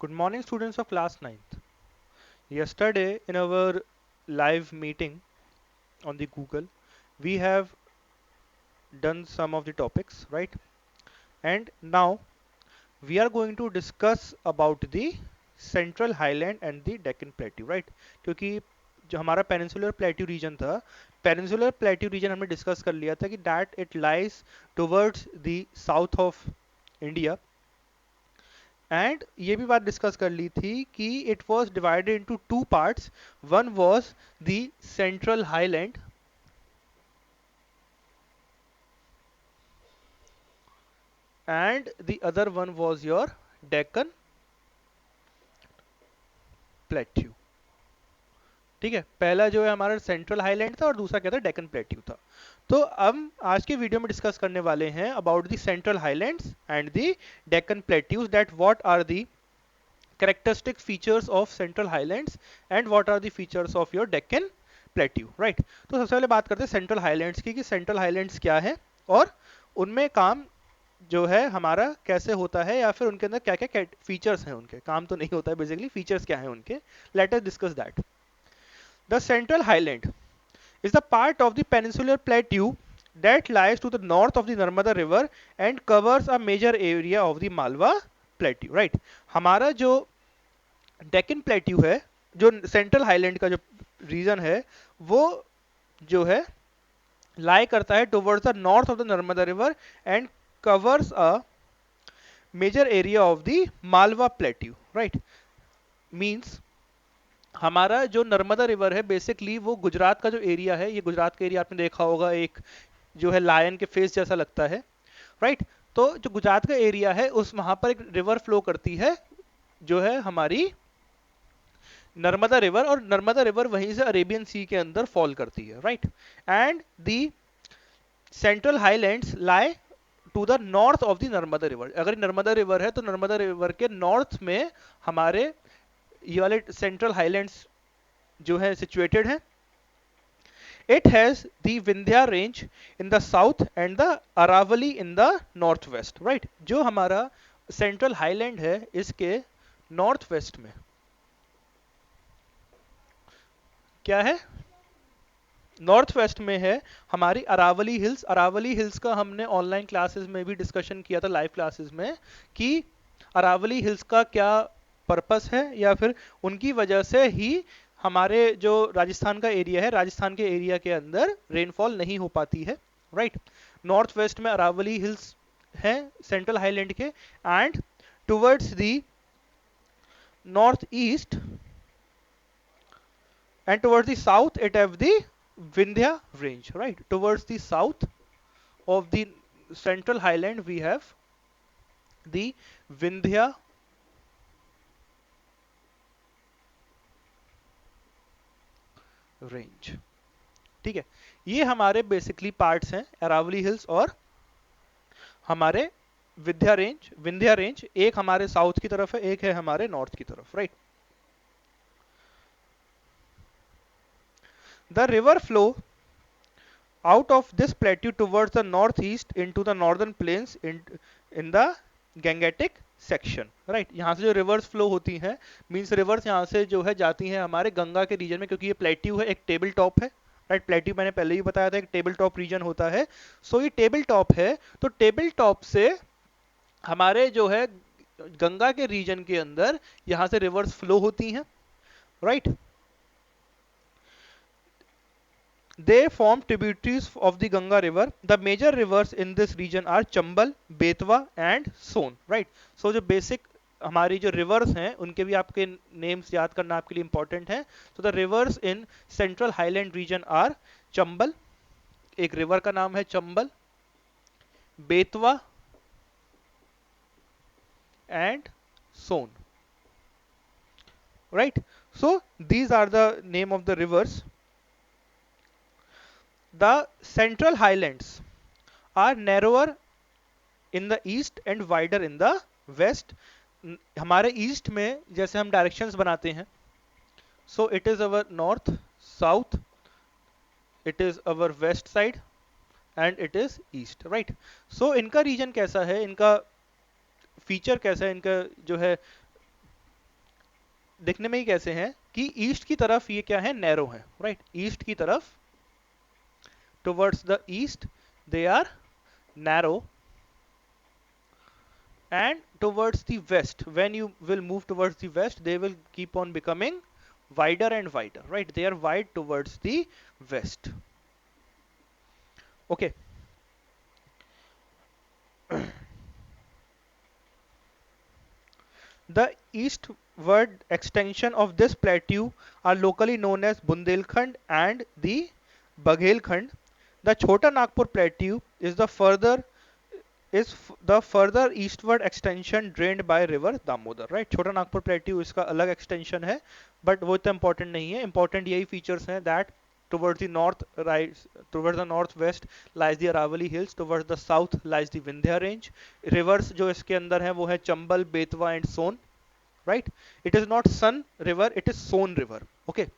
Good morning, students of class ninth. Yesterday, in our live meeting on the Google, we have done some of the topics, right? And now we are going to discuss about the Central Highland and the Deccan Plateau, right? क्योंकि जो हमारा peninsular plateau region था, peninsular plateau region हमने discuss कर लिया था कि that it lies towards the south of India and ये भी बात डिस्कस कर ली थी कि it was divided into two parts. One was the central highland and the other one was your Deccan plateau. ठीक है, पहला जो है हमारा सेंट्रल हाईलैंड था और दूसरा क्या था, डेक्कन प्लेट्यू था. तो हम आज के वीडियो में डिस्कस करने वाले हैं about the central highlands and the Deccan plateaus, that what are the characteristic features of central highlands and what are the features of your Deccan plateau, right? तो सबसे पहले बात करते हैं सेंट्रल हाईलैंड्स की कि सेंट्रल हाईलैंड्स क्या है और उनमें काम जो है हमारा कैसे होता है या फिर उनके अंदर क्या क्या फीचर्स हैं. उनके काम तो नहीं होता है, बेसिकली फीचर्स क्या हैं उनके. Let us discuss that. The central highland is the part of the peninsular plateau that lies to the north of the Narmada river and covers a major area of the Malwa plateau, right? हमारा जो Deccan plateau है, जो central highland का जो reason है, वो जो है लाई करता है towards the north of the Narmada river and covers a major area of the Malwa plateau, right? मींस हमारा जो नर्मदा रिवर है बेसिकली वो गुजरात का जो एरिया है, ये गुजरात का एरिया आपने देखा होगा, एक जो है लायन के फेस जैसा लगता है, राइट? तो जो गुजरात का एरिया है उस वहां पर एक रिवर फ्लो करती है जो है हमारी नर्मदा रिवर, और नर्मदा रिवर वहीं से अरेबियन सी के अंदर फॉल करती है, right? And the central highlands lie to the north of the Narmada river. अगर नर्मदा रिवर है तो नर्मदा रिवर के नॉर्थ में हमारे ये वाले सेंट्रल हाईलैंड्स जो है सिचुएटेड है. It has the Vindhya range in the south and the Aravalli in the north west, right? जो हमारा सेंट्रल हाईलैंड है इसके नॉर्थ वेस्ट में क्या है, नॉर्थ वेस्ट में है हमारी अरावली हिल्स. अरावली हिल्स का हमने ऑनलाइन क्लासेस में भी डिस्कशन किया था, लाइव क्लासेस में, कि अरावली हिल्स का क्या पर्पस है या फिर उनकी वजह से ही हमारे जो राजस्थान का एरिया है, राजस्थान के एरिया के अंदर रेनफॉल नहीं हो पाती है, राइट? नॉर्थ वेस्ट में अरावली हिल्स है सेंट्रल हाईलैंड के, and towards the north east and towards the south it have the Vindhya range, right? Towards the south of the central highland we have the Vindhya range. ठीक है, ये हमारे basically parts हैं, Aravalli hills और हमारे Vindhya range. एक हमारे south की तरफ है, एक है हमारे नॉर्थ की तरफ, right? The river flow out of this plateau towards the northeast into the northern plains in the Gangetic section, right? यहाँ से जो रिवर्स फ्लो होती हैं, मींस रिवर्स यहाँ से जो है जाती हैं हमारे गंगा के रीजन में, क्योंकि ये प्लेट्यू है, एक टेबल टॉप है, राइट? प्लेट्यू मैंने पहले ही बताया था एक टेबल टॉप रीजन होता है. सो ये टेबल टॉप है, तो टेबल टॉप से हमारे जो है गंगा के रीजन के अंदर यहाँ से रिवर्स फ्लो होती हैं, right? They form tributaries of the Ganga river. The major rivers in this region are Chambal, Betwa and Son, right? So जो basic हमारी जो rivers हैं उनके भी आपके names याद करना आपके लिए important है. So the rivers in central highland region are Chambal, एक river का नाम है Chambal, Betwa and Son, right? So these are the name of the rivers. The central highlands are narrower in the east and wider in the west. हमारे east में जैसे हम directions बनाते हैं, so it is our north, south, it is our west side and it is east, right? So इनका region कैसा है, इनका फीचर कैसा है, इनका जो है दिखने में ही कैसे हैं कि ईस्ट की तरफ ये क्या है, नैरो है, राइट। ईस्ट की तरफ, towards the east they are narrow, and towards the west, when you will move towards the west, they will keep on becoming wider and wider, right? They are wide towards the west. Okay. The eastward extension of this plateau are locally known as Bundelkhand and the Baghelkhand. The Chota Nagpur plateau is the further eastward extension drained by river Damodar, right? छोटा Nagpur plateau इसका अलग extension है, but वो इतना important नहीं है। Important यही features हैं that towards the north, right, towards the northwest lies the Aravali hills, towards the south lies the Vindhya range. Rivers जो इसके अंदर हैं वो है Chambal, Betwa and Son, right? It is not Sun river, it is Son river. Okay.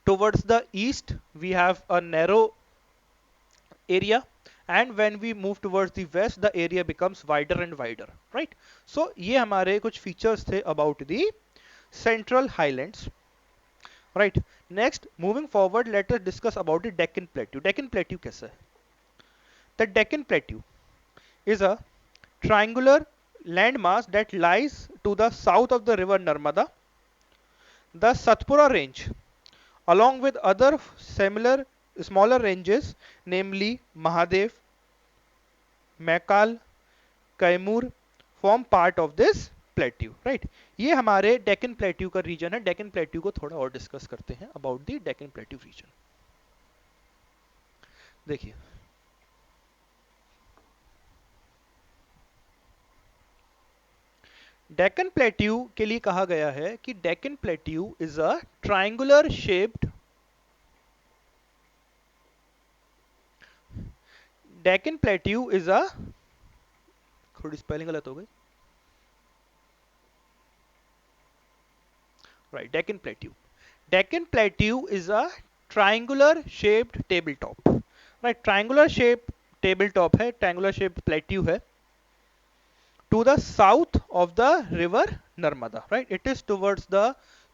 Towards the east we have a narrow area, and when we move towards the west the area becomes wider and wider, right? So ये हमारे कुछ features थे about the central highlands, right? Next, moving forward, let us discuss about the Deccan Plateau. Deccan Plateau कैसा है? The Deccan Plateau is a triangular landmass that lies to the south of the river Narmada. The Satpura range, along with other similar smaller ranges, namely Mahadev, Maikal, Kaimur form part of this plateau, right. ये हमारे Deccan plateau का reason है। Deccan plateau को थोड़ा और discuss करते हैं about the Deccan plateau region. देखिए, डेक्कन प्लेट्यू के लिए कहा गया है कि Deccan plateau is a triangular shaped, Deccan plateau is a, थोड़ी स्पेलिंग गलत हो गई, right, Deccan Plateau. Deccan Plateau is a triangular shaped tabletop, right? Triangular shaped tabletop है, triangular shaped plateau है, to the south of the river Narmada, right? It is towards the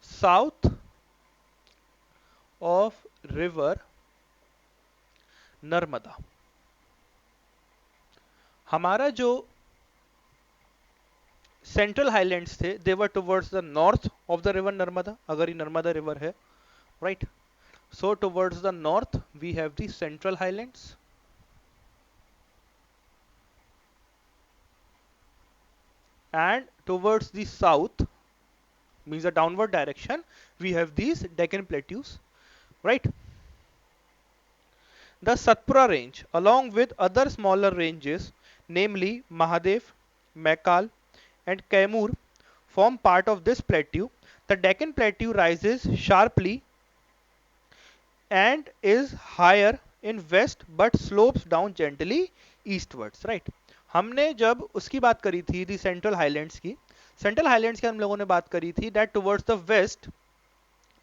south of river Narmada. हमारा जो central highlands थे, they were towards the north of the river Narmada, अगर ये Narmada river है, right. So towards the north we have the central highlands, and towards the south, means the downward direction, we have these Deccan plateaus, right? The Satpura range, along with other smaller ranges, namely Mahadev, Maikal, and Kaimur, form part of this plateau. The Deccan plateau rises sharply and is higher in west but slopes down gently eastwards, right? हमने जब उसकी बात करी थी the central highlands की, central highlands की हम लोगों ने बात करी थी that towards the west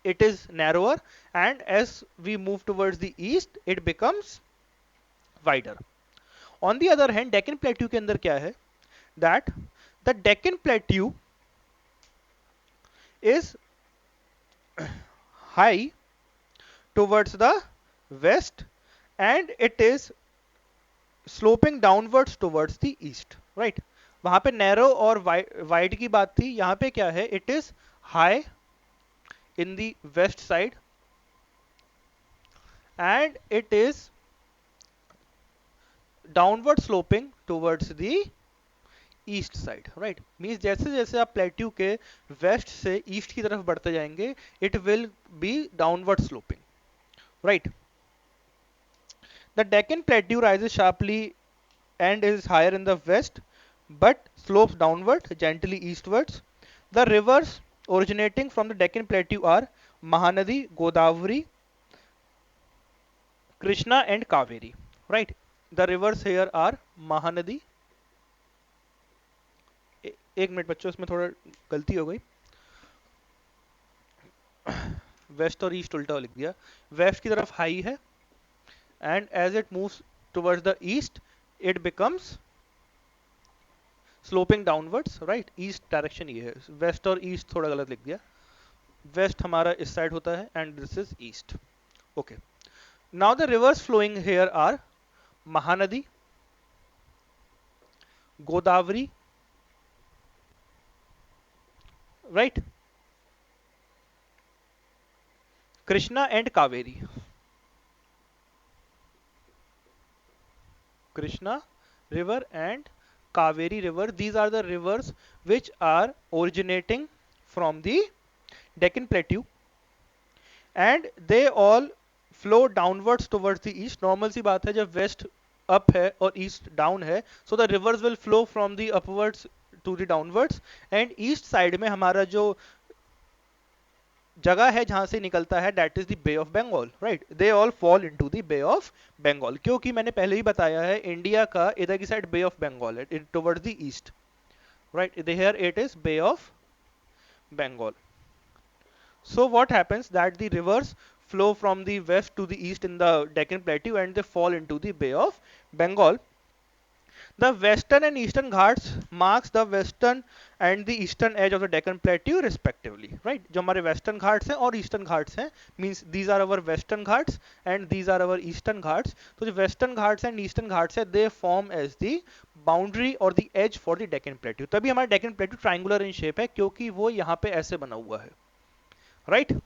it is narrower, and as we move towards the east it becomes wider. On the other hand, Deccan Plateau के अंदर क्या है, that the Deccan Plateau is high towards the west and it is sloping downwards towards the east, right? वहां पे narrow और wide की बात थी, यहां पे क्या है, it is high in the west side and it is downward sloping towards the east side, right. Means जैसे जैसे आप प्लेट्यू के वेस्ट से ईस्ट की तरफ बढ़ते जाएंगे it will be downward sloping, right. The Deccan plateau rises sharply and is higher in the west but slopes downward gently eastwards. The rivers originating from the Deccan Plateau are Mahanadi, Godavari, Krishna and Kaveri, right? The rivers here are Mahanadi, एक minute बच्चों, इसमें थोड़ा गलती हो गई, waste और east उल्टा लिख दिया। वेस्ट की तरफ हाई है and as it moves towards the east it becomes sloping downwards, right. East direction ये है, वेस्ट और ईस्ट थोड़ा गलत लिख दिया, वेस्ट हमारा इस साइड होता है and this is east. Okay, now the rivers flowing here are Mahanadi, Godavari, right, Krishna and Kaveri. Krishna river and Kaveri river. These are the rivers which are originating from the Deccan Plateau and they all flow downwards towards the east. Normal सी बात है जब west up है और east down है, so the rivers will flow from the upwards to the downwards and east side में हमारा जो जगह है जहां से निकलता है that is the bay of Bengal, right. They all fall into the bay of Bengal, क्योंकि मैंने पहले ही बताया है इंडिया का इधर की साइड बे ऑफ बंगाल है, towards the east, right. Here it is bay of Bengal. So what happens that the rivers flow from the west to the east in the Deccan Plateau and they fall into the Bay of Bengal. The western and eastern Ghats marks the western and the eastern edge of the Deccan Plateau respectively, right? जो हमारे western Ghats हैं और eastern Ghats हैं, means these are our western Ghats and these are our eastern Ghats. तो जो western Ghats and eastern Ghats है, they form as the boundary or the edge for the Deccan Plateau. तभी हमारा Deccan Plateau triangular in shape है क्योंकि वो यहाँ पे ऐसे बना हुआ है, right?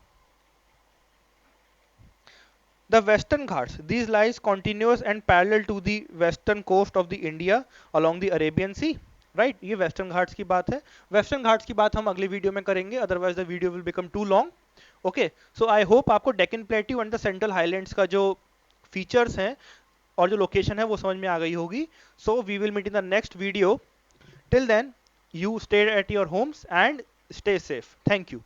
The Western Ghats, these lies continuous and parallel to the western coast of the India along the Arabian Sea. Right, ये Western Ghats की बात है। Western Ghats की बात हम अगले वीडियो में करेंगे, otherwise the video will become too long. Okay, so I hope आपको Deccan plateau and the central highlands का जो फीचर्स हैं और जो लोकेशन है वो समझ में आ गई होगी। So we will meet in the next video. Till then, you stay at your homes and stay safe. Thank you.